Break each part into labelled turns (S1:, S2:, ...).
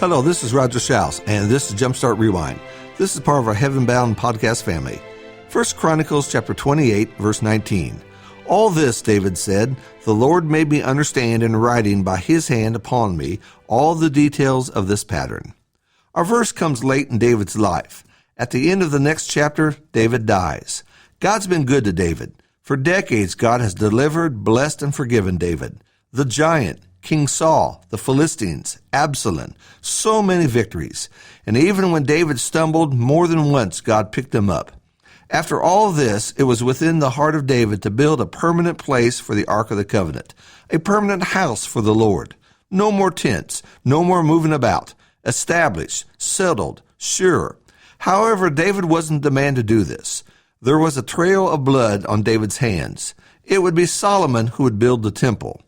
S1: Hello, this is Roger Shouse, and this is Jumpstart Rewind. This is part of our Heaven Bound podcast family. 1 Chronicles chapter 28, verse 19. All this, David said, the Lord made me understand in writing by his hand upon me all the details of this pattern. Our verse comes late in David's life. At the end of the next chapter, David dies. God's been good to David. For decades, God has delivered, blessed, and forgiven David. The giant, King Saul, the Philistines, Absalom, so many victories. And even when David stumbled more than once, God picked him up. After all this, it was within the heart of David to build a permanent place for the Ark of the Covenant, a permanent house for the Lord. No more tents, no more moving about, established, settled, sure. However, David wasn't the man to do this. There was a trail of blood on David's hands. It would be Solomon who would build the temple.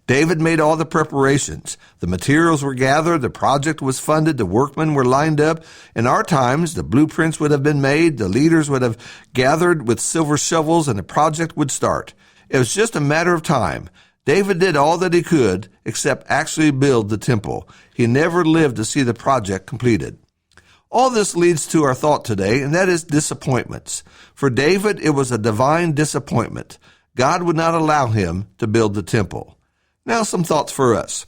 S1: David made all the preparations. The materials were gathered, the project was funded, the workmen were lined up. In our times, the blueprints would have been made, the leaders would have gathered with silver shovels, and the project would start. It was just a matter of time. David did all that he could except actually build the temple. He never lived to see the project completed. All this leads to our thought today, and that is disappointments. For David, it was a divine disappointment. God would not allow him to build the temple. Now, some thoughts for us.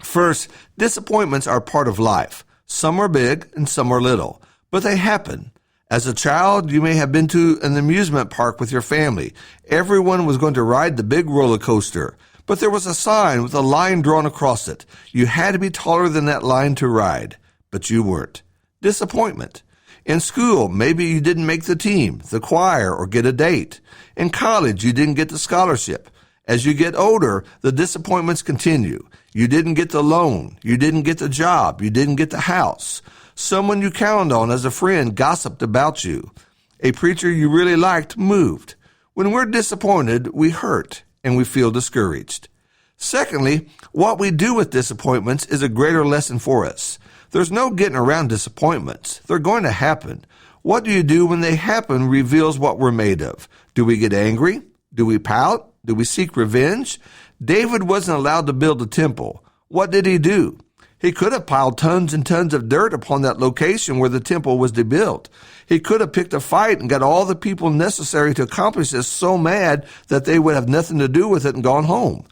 S1: First, disappointments are part of life. Some are big and some are little, but they happen. As a child, you may have been to an amusement park with your family. Everyone was going to ride the big roller coaster, but there was a sign with a line drawn across it. You had to be taller than that line to ride, but you weren't. Disappointment. In school, maybe you didn't make the team, the choir, or get a date. In college, you didn't get the scholarship. As you get older, the disappointments continue. You didn't get the loan. You didn't get the job. You didn't get the house. Someone you counted on as a friend gossiped about you. A preacher you really liked moved. When we're disappointed, we hurt and we feel discouraged. Secondly, what we do with disappointments is a greater lesson for us. There's no getting around disappointments. They're going to happen. What do you do when they happen reveals what we're made of. Do we get angry? Do we pout? Do we seek revenge? David wasn't allowed to build a temple. What did he do? He could have piled tons and tons of dirt upon that location where the temple was to be built. He could have picked a fight and got all the people necessary to accomplish this so mad that they would have nothing to do with it and gone home.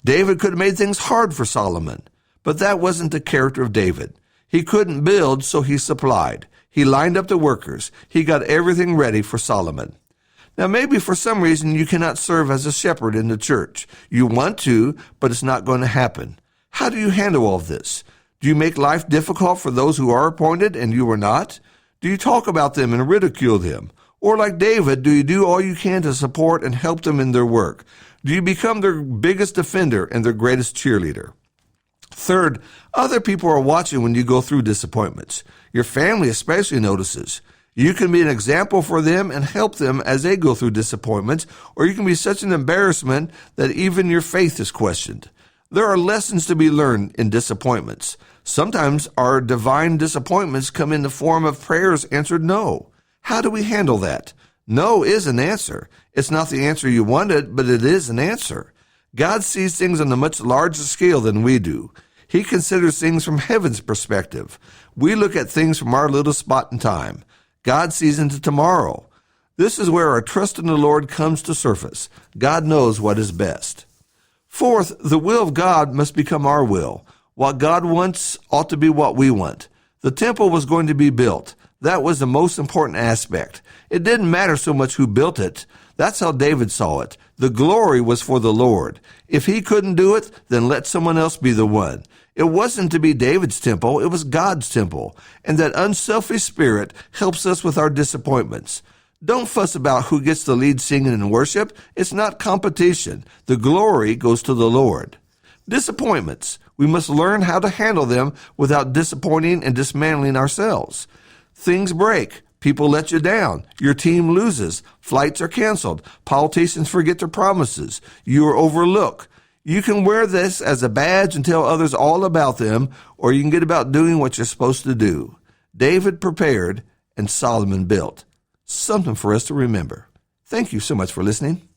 S1: David could have made things hard for Solomon, but that wasn't the character of David. He couldn't build, so he supplied. He lined up the workers. He got everything ready for Solomon. Now, maybe for some reason you cannot serve as a shepherd in the church. You want to, but it's not going to happen. How do you handle all of this? Do you make life difficult for those who are appointed and you are not? Do you talk about them and ridicule them? Or like David, do you do all you can to support and help them in their work? Do you become their biggest defender and their greatest cheerleader? Third, other people are watching when you go through disappointments. Your family especially notices. You can be an example for them and help them as they go through disappointments, or you can be such an embarrassment that even your faith is questioned. There are lessons to be learned in disappointments. Sometimes our divine disappointments come in the form of prayers answered no. How do we handle that? No is an answer. It's not the answer you wanted, but it is an answer. God sees things on a much larger scale than we do. He considers things from heaven's perspective. We look at things from our little spot in time. God sees into tomorrow. This is where our trust in the Lord comes to surface. God knows what is best. Fourth, the will of God must become our will. What God wants ought to be what we want. The temple was going to be built. That was the most important aspect. It didn't matter so much who built it. That's how David saw it. The glory was for the Lord. If he couldn't do it, then let someone else be the one. It wasn't to be David's temple, it was God's temple. And that unselfish spirit helps us with our disappointments. Don't fuss about who gets the lead singing in worship. It's not competition. The glory goes to the Lord. Disappointments. We must learn how to handle them without disappointing and dismantling ourselves. Things break. People let you down. Your team loses. Flights are canceled. Politicians forget their promises. You are overlooked. You can wear this as a badge and tell others all about them, or you can get about doing what you're supposed to do. David prepared and Solomon built. Something for us to remember. Thank you so much for listening.